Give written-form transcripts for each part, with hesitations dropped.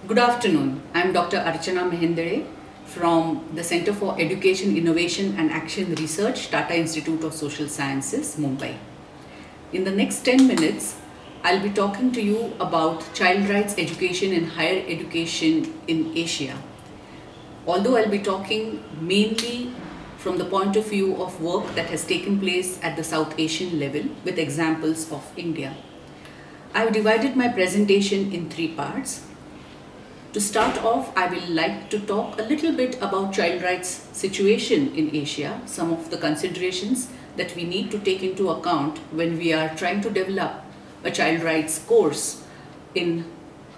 Good afternoon. I am Dr. Archana Mehendale from the Center for Education, Innovation and Action Research, Tata Institute of Social Sciences, Mumbai. In the next 10 minutes, I'll be talking to you about child rights education and higher education in Asia. Although I'll be talking mainly from the point of view of work that has taken place at the South Asian level with examples of India. I've divided my presentation in 3 parts. To start off, I will like to talk a little bit about child rights situation in Asia, some of the considerations that we need to take into account when we are trying to develop a child rights course in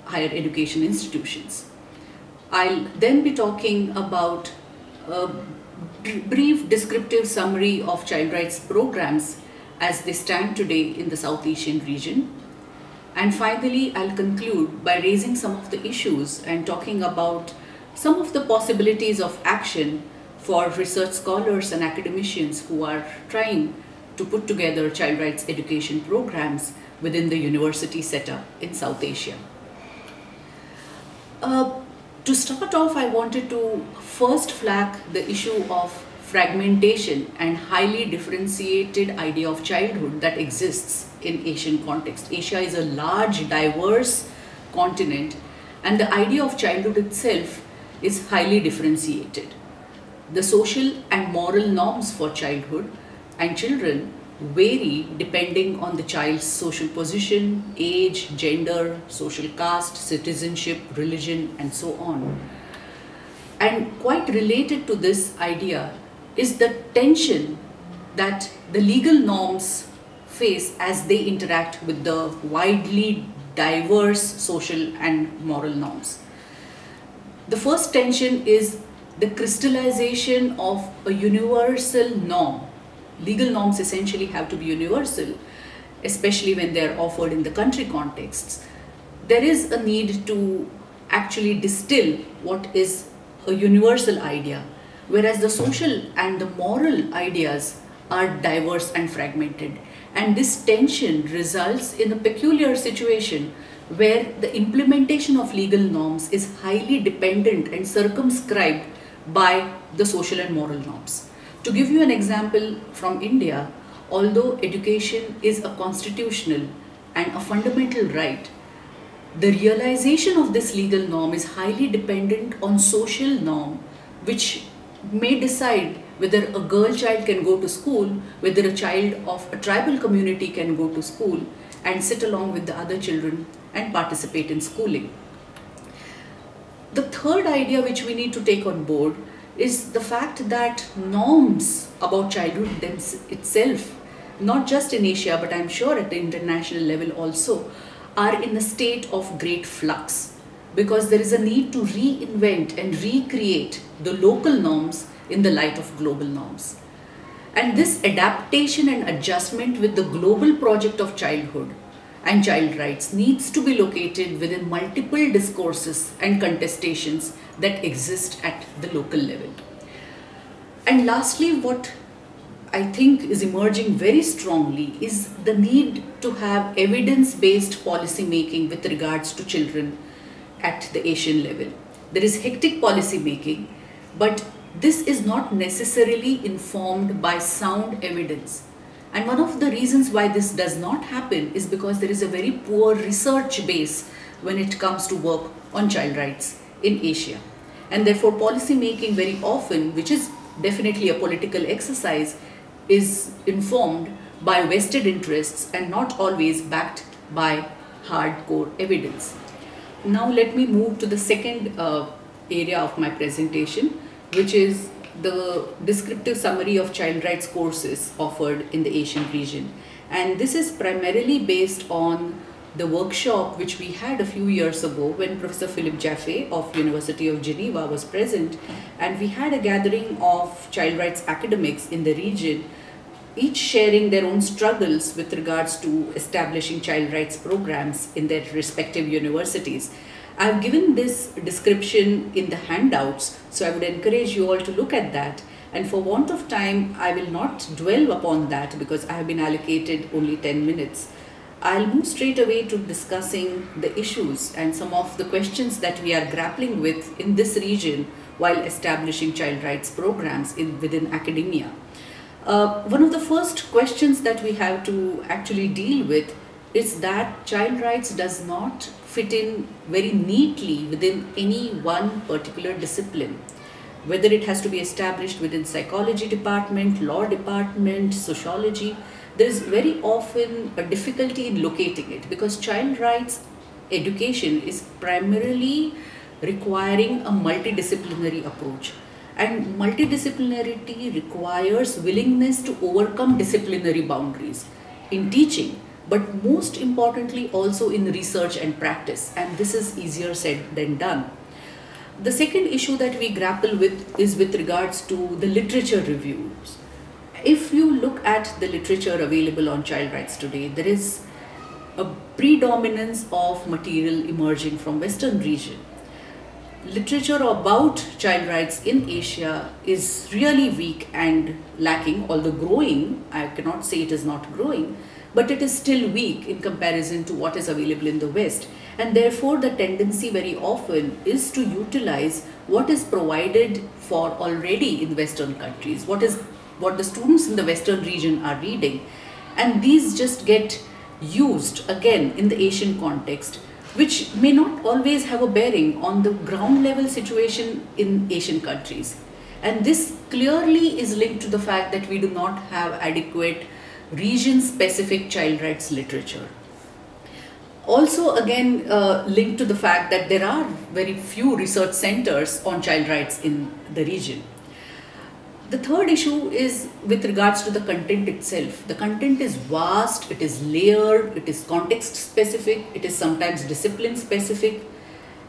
higher education institutions. I'll then be talking about a brief descriptive summary of child rights programs as they stand today in the South Asian region. And finally, I'll conclude by raising some of the issues and talking about some of the possibilities of action for research scholars and academicians who are trying to put together child rights education programs within the university setup in South Asia. To start off, I wanted to first flag the issue of fragmentation and highly differentiated idea of childhood that exists in Asian context. Asia is a large, diverse continent, and the idea of childhood itself is highly differentiated. The social and moral norms for childhood and children vary depending on the child's social position, age, gender, social caste, citizenship, religion, and so on. And quite related to this idea is the tension that the legal norms face as they interact with the widely diverse social and moral norms. The first tension is the crystallization of a universal norm. Legal norms essentially have to be universal, especially when they are offered in the country contexts. There is a need to actually distill what is a universal idea, whereas the social and the moral ideas are diverse and fragmented. And this tension results in a peculiar situation where the implementation of legal norms is highly dependent and circumscribed by the social and moral norms. To give you an example from India, although education is a constitutional and a fundamental right, the realization of this legal norm is highly dependent on social norm, which may decide whether a girl child can go to school, whether a child of a tribal community can go to school and sit along with the other children and participate in schooling. The third idea which we need to take on board is the fact that norms about childhood itself, not just in Asia but I'm sure at the international level also, are in a state of great flux, because there is a need to reinvent and recreate the local norms in the light of global norms. And this adaptation and adjustment with the global project of childhood and child rights needs to be located within multiple discourses and contestations that exist at the local level. And lastly, what I think is emerging very strongly is the need to have evidence-based policy making with regards to children at the Asian level. There is hectic policy making, but this is not necessarily informed by sound evidence. And one of the reasons why this does not happen is because there is a very poor research base when it comes to work on child rights in Asia. And therefore policy making very often, which is definitely a political exercise, is informed by vested interests and not always backed by hardcore evidence. Now let me move to the second area of my presentation, which is the descriptive summary of child rights courses offered in the Asian region. And this is primarily based on the workshop which we had a few years ago when Professor Philip Jaffe of University of Geneva was present, and we had a gathering of child rights academics in the region, each sharing their own struggles with regards to establishing child rights programs in their respective universities. I've given this description in the handouts, so I would encourage you all to look at that. And for want of time, I will not dwell upon that because I have been allocated only 10 minutes. I'll move straight away to discussing the issues and some of the questions that we are grappling with in this region while establishing child rights programs within academia. One of the first questions that we have to actually deal with is that child rights does not fit in very neatly within any one particular discipline. Whether it has to be established within psychology department, law department, sociology, there is very often a difficulty in locating it, because child rights education is primarily requiring a multidisciplinary approach. And multidisciplinarity requires willingness to overcome disciplinary boundaries in teaching, but most importantly also in research and practice. And this is easier said than done. The second issue that we grapple with is with regards to the literature reviews. If you look at the literature available on child rights today, there is a predominance of material emerging from Western region. Literature about child rights in Asia is really weak and lacking, although growing. I cannot say it is not growing, but it is still weak in comparison to what is available in the West. And therefore the tendency very often is to utilize what is provided for already in Western countries, what the students in the Western region are reading, and these just get used again in the Asian context, which may not always have a bearing on the ground level situation in Asian countries. And this clearly is linked to the fact that we do not have adequate region-specific child rights literature. Also again linked to the fact that there are very few research centers on child rights in the region. The third issue is with regards to the content itself. The content is vast, it is layered, it is context specific, it is sometimes discipline specific,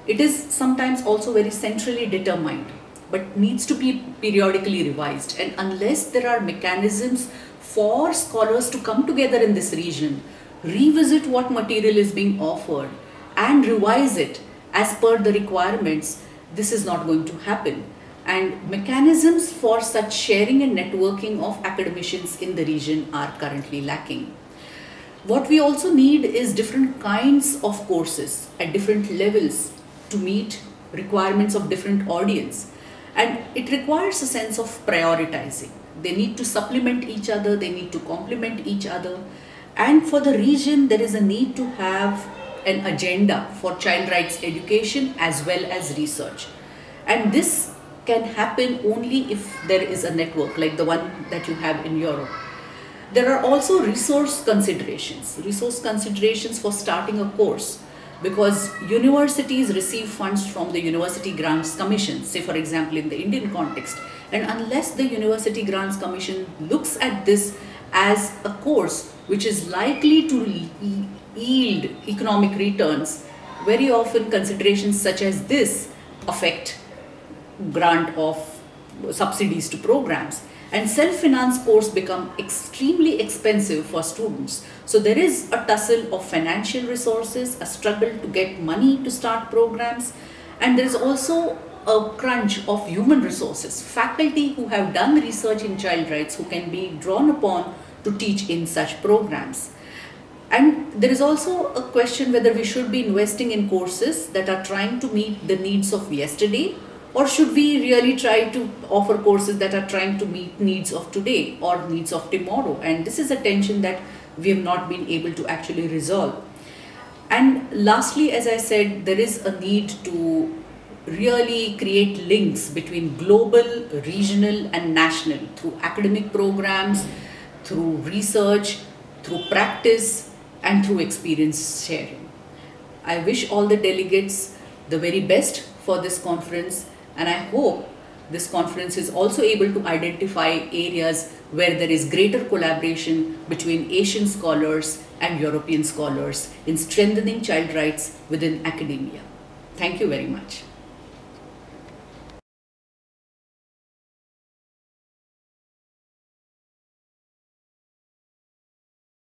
it is sometimes also very centrally determined, but needs to be periodically revised. And unless there are mechanisms for scholars to come together in this region, revisit what material is being offered and revise it as per the requirements, this is not going to happen. And mechanisms for such sharing and networking of academicians in the region are currently lacking. What we also need is different kinds of courses at different levels to meet requirements of different audience. And it requires a sense of prioritizing. They need to supplement each other, they need to complement each other. And for the region, there is a need to have an agenda for child rights education as well as research. And this can happen only if there is a network like the one that you have in Europe. There are also resource considerations for starting a course, because universities receive funds from the University Grants Commission, say for example in the Indian context, and unless the University Grants Commission looks at this as a course which is likely to yield economic returns, very often considerations such as this affect grant of subsidies to programs, and self-finance courses become extremely expensive for students. So there is a tussle of financial resources, a struggle to get money to start programs, and there is also a crunch of human resources, faculty who have done research in child rights who can be drawn upon to teach in such programs. And there is also a question whether we should be investing in courses that are trying to meet the needs of yesterday, or should we really try to offer courses that are trying to meet needs of today or needs of tomorrow? And this is a tension that we have not been able to actually resolve. And lastly, as I said, there is a need to really create links between global, regional and national through academic programs, through research, through practice and through experience sharing. I wish all the delegates the very best for this conference, and I hope this conference is also able to identify areas where there is greater collaboration between Asian scholars and European scholars in strengthening child rights within academia. Thank you very much.